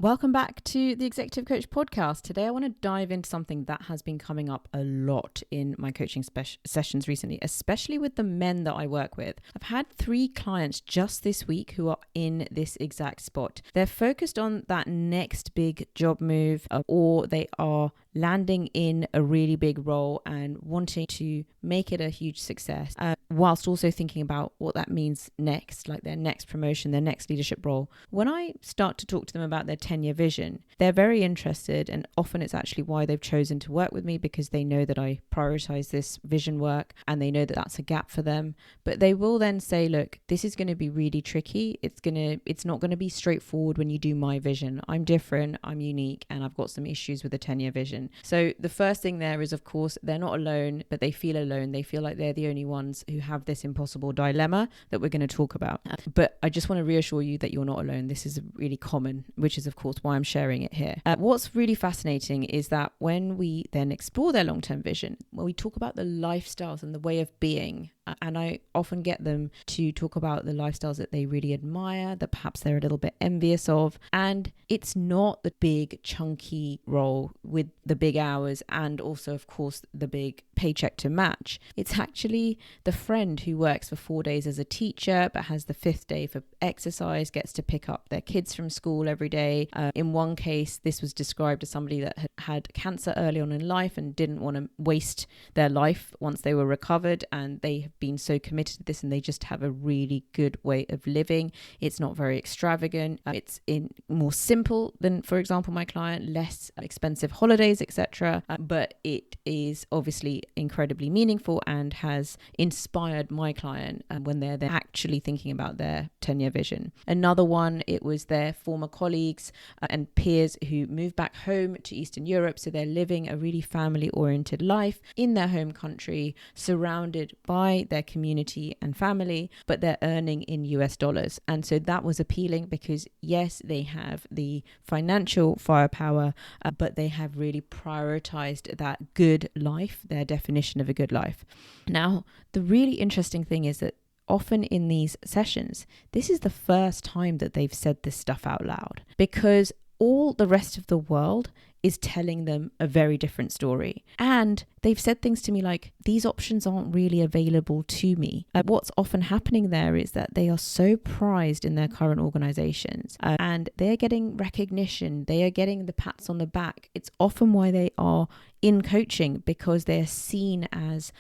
Welcome back to the Executive Coach Podcast. Today, I want to dive into something that has been coming up a lot in my coaching sessions recently, especially with the men that I work with. I've had 3 clients just this week who are in this exact spot. They're focused on that next big job move, or they are landing in a really big role and wanting to make it a huge success, whilst also thinking about what that means next, like their next promotion, their next leadership role. When I start to talk to them about their 10-year vision, they're very interested, and often it's actually why they've chosen to work with me, because they know that I prioritize this vision work and they know that that's a gap for them. But they will then say, look, this is going to be really tricky. It's not going to be straightforward when you do my vision. I'm different, I'm unique, and I've got some issues with the 10-year vision. So the first thing there is, of course, they're not alone, but they feel alone. They feel like they're the only ones who have this impossible dilemma that we're going to talk about. But I just want to reassure you that you're not alone. This is really common, which is, of course, why I'm sharing it here. What's really fascinating is that when we then explore their long-term vision, when we talk about the lifestyles and the way of being, and I often get them to talk about the lifestyles that they really admire, that perhaps they're a little bit envious of. And it's not the big chunky role with the big hours and also, of course, the big paycheck to match. It's actually the friend who works for 4 days as a teacher, but has the 5th day for exercise, gets to pick up their kids from school every day. In one case, this was described as somebody that had cancer early on in life and didn't want to waste their life once they were recovered, and they have been so committed to this and they just have a really good way of living. It's not very extravagant. It's more simple than, for example, my client, less expensive holidays, etc. But it is obviously incredibly meaningful and has inspired my client when they're actually thinking about their 10-year vision. Another one, it was their former colleagues and peers who moved back home to Eastern Europe. So they're living a really family-oriented life in their home country, surrounded by their community and family, but they're earning in US dollars. And so that was appealing because, yes, they have the financial firepower, but they have really prioritized that good life, their definition of a good life. Now, the really interesting thing is that often in these sessions, this is the first time that they've said this stuff out loud, because all the rest of the world is telling them a very different story. And they've said things to me like, these options aren't really available to me. What's often happening there is that they are so prized in their current organizations and they're getting recognition. They are getting the pats on the back. It's often why they are in coaching, because they're seen as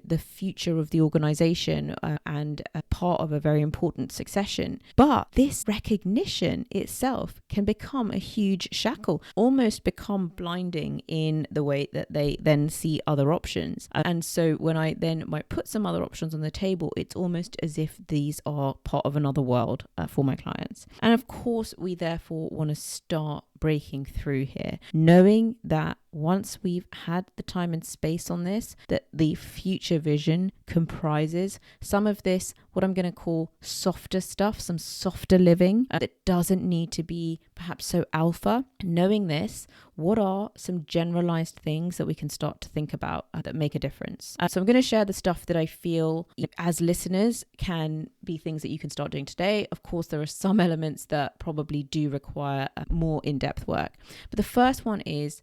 the future of the organization and a part of a very important succession. But this recognition itself can become a huge shackle, almost become blinding in the way that they then see other options. And so when I then might put some other options on the table, it's almost as if these are part of another world for my clients. And of course, we therefore want to start breaking through here, knowing that once we've had the time and space on this, that the future vision comprises some of this, what I'm going to call softer stuff, some softer living that doesn't need to be perhaps so alpha. Knowing this, what are some generalized things that we can start to think about that make a difference? So I'm going to share the stuff that I feel as listeners can be things that you can start doing today. Of course, there are some elements that probably do require more in-depth work. But the first one is,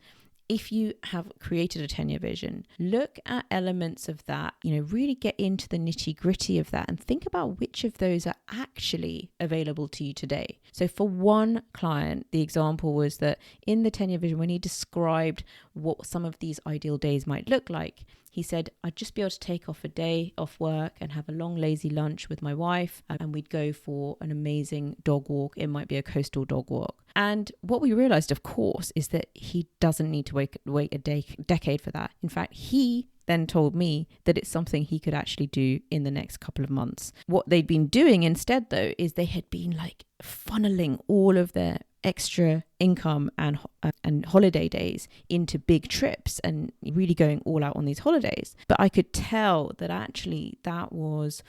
if you have created a 10-year vision, look at elements of that, really get into the nitty-gritty of that and think about which of those are actually available to you today. So for one client, the example was that in the 10-year vision, when he described what some of these ideal days might look like, he said, I'd just be able to take off a day off work and have a long, lazy lunch with my wife, and we'd go for an amazing dog walk. It might be a coastal dog walk. And what we realized, of course, is that he doesn't need to wait a decade for that. In fact, he then told me that it's something he could actually do in the next couple of months. What they'd been doing instead, though, is they had been funneling all of their extra income and holiday days into big trips and really going all out on these holidays. But I could tell that actually that was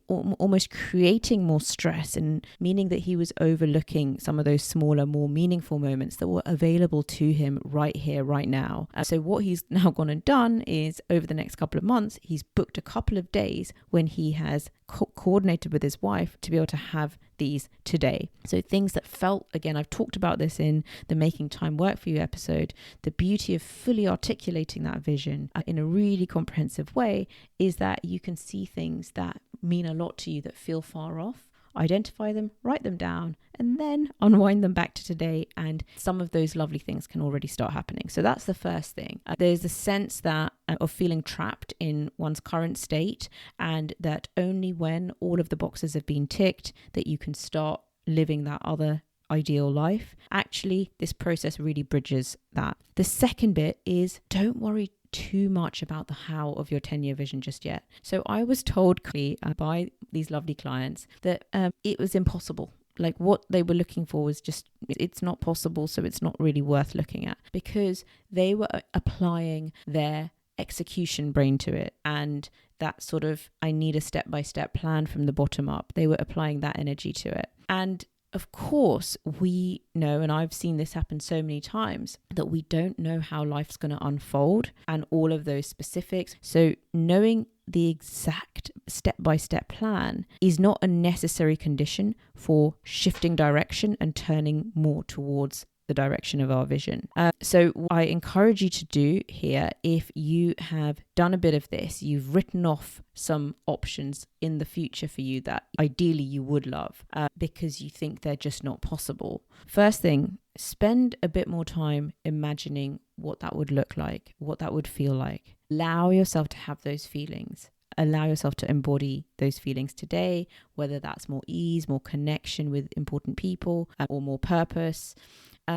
almost creating more stress, and meaning that he was overlooking some of those smaller, more meaningful moments that were available to him right here, right now. So what he's now gone and done is, over the next couple of months, he's booked a couple of days when he has coordinated with his wife to be able to have these today. So things that felt, again, I've talked about this in the Making Time Work For You episode, the beauty of fully articulating that vision in a really comprehensive way is that you can see things that mean a lot to you that feel far off, identify them, write them down, and then unwind them back to today. And some of those lovely things can already start happening. So that's the first thing. There's a sense that of feeling trapped in one's current state, and that only when all of the boxes have been ticked that you can start living that other ideal life. Actually, this process really bridges that. The second bit is, don't worry too much about the how of your 10-year vision just yet. So I was told by these lovely clients that it was impossible. Like, what they were looking for was just, it's not possible, so it's not really worth looking at, because they were applying their execution brain to it, and that sort of, I need a step-by-step plan from the bottom up. They were applying that energy to it. And of course, we know, and I've seen this happen so many times, that we don't know how life's going to unfold and all of those specifics. So knowing the exact step-by-step plan is not a necessary condition for shifting direction and turning more towards the direction of our vision. So what I encourage you to do here, if you have done a bit of this, you've written off some options in the future for you that ideally you would love because you think they're just not possible. First thing, spend a bit more time imagining what that would look like, what that would feel like. Allow yourself to have those feelings. Allow yourself to embody those feelings today, whether that's more ease, more connection with important people, or more purpose.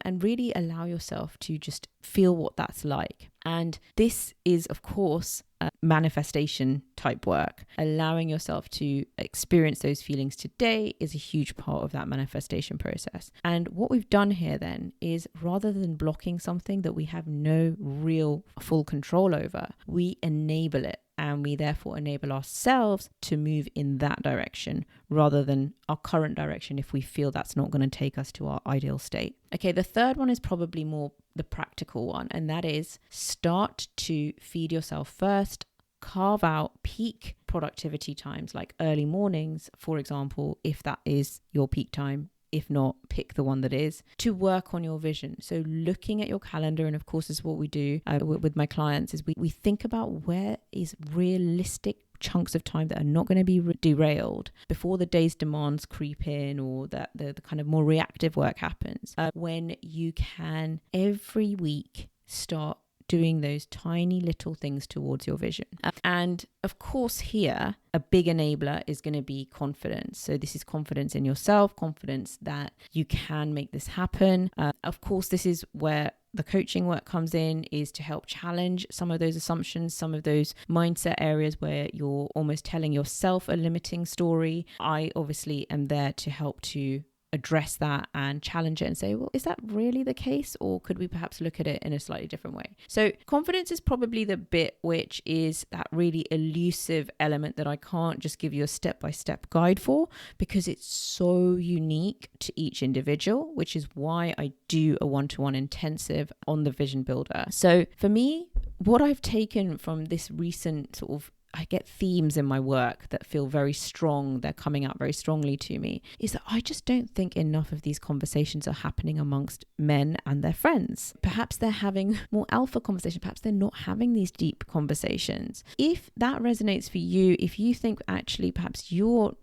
And really allow yourself to just feel what that's like. And this is, of course, manifestation type work. Allowing yourself to experience those feelings today is a huge part of that manifestation process. And what we've done here then is, rather than blocking something that we have no real full control over, we enable it. And we therefore enable ourselves to move in that direction rather than our current direction if we feel that's not going to take us to our ideal state. Okay, the third one is probably more the practical one, and that is, start to feed yourself first. Carve out peak productivity times, like early mornings, for example, if that is your peak time. If not, pick the one that is, to work on your vision. So looking at your calendar, and of course this is what we do with my clients, is we think about where is realistic chunks of time that are not going to be derailed before the day's demands creep in, or that the kind of more reactive work happens. When you can every week start doing those tiny little things towards your vision. And of course here, a big enabler is going to be confidence. So this is confidence in yourself, confidence that you can make this happen. Of course, this is where the coaching work comes in, is to help challenge some of those assumptions, some of those mindset areas where you're almost telling yourself a limiting story. I obviously am there to help to address that and challenge it and say, well, is that really the case? Or could we perhaps look at it in a slightly different way? So confidence is probably the bit which is that really elusive element that I can't just give you a step-by-step guide for, because it's so unique to each individual, which is why I do a one-to-one intensive on the Vision Builder. So for me, what I've taken from this recent sort of, I get themes in my work that feel very strong. They're coming out very strongly to me, is that I just don't think enough of these conversations are happening amongst men and their friends. Perhaps they're having more alpha conversations. Perhaps they're not having these deep conversations. If that resonates for you, if you think actually perhaps you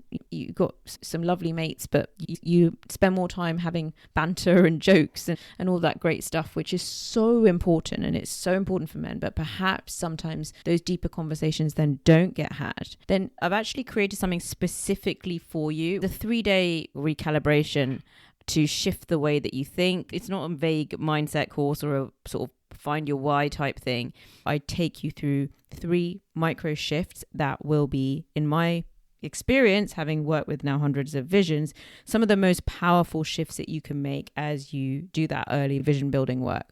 got some lovely mates, but you spend more time having banter and jokes and all that great stuff, which is so important, and it's so important for men, but perhaps sometimes those deeper conversations then don't get had, then I've actually created something specifically for you. The 3-day recalibration to shift the way that you think. It's not a vague mindset course or a sort of find your why type thing. I take you through 3 micro shifts that will be, in my experience, having worked with now hundreds of visions, some of the most powerful shifts that you can make as you do that early vision building work.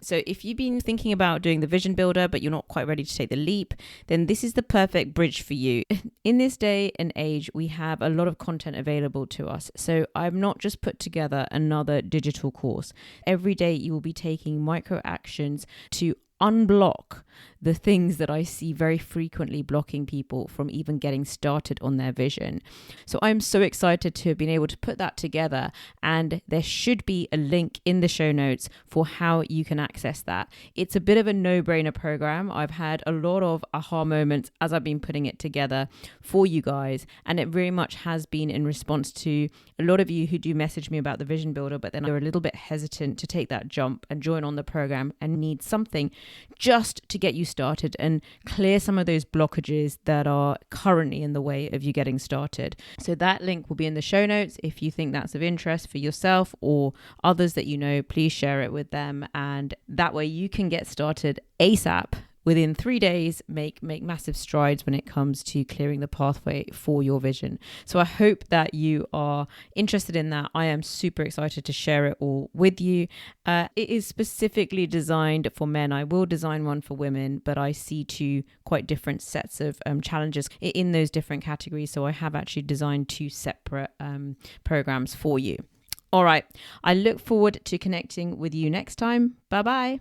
So if you've been thinking about doing the vision builder, but you're not quite ready to take the leap, then this is the perfect bridge for you. In this day and age, we have a lot of content available to us. So I've not just put together another digital course. Every day you will be taking micro actions to unblock the things that I see very frequently blocking people from even getting started on their vision. So I'm so excited to have been able to put that together, and there should be a link in the show notes for how you can access that. It's a bit of a no-brainer program. I've had a lot of aha moments as I've been putting it together for you guys, and it very much has been in response to a lot of you who do message me about the vision builder, but then are a little bit hesitant to take that jump and join on the program and need something just to get you started and clear some of those blockages that are currently in the way of you getting started. So that link will be in the show notes. If you think that's of interest for yourself or others that you know, please share it with them. And that way you can get started ASAP. Within 3 days, make massive strides when it comes to clearing the pathway for your vision. So I hope that you are interested in that. I am super excited to share it all with you. It is specifically designed for men. I will design one for women, but I see two quite different sets of challenges in those different categories. So I have actually designed two separate programs for you. All right. I look forward to connecting with you next time. Bye-bye.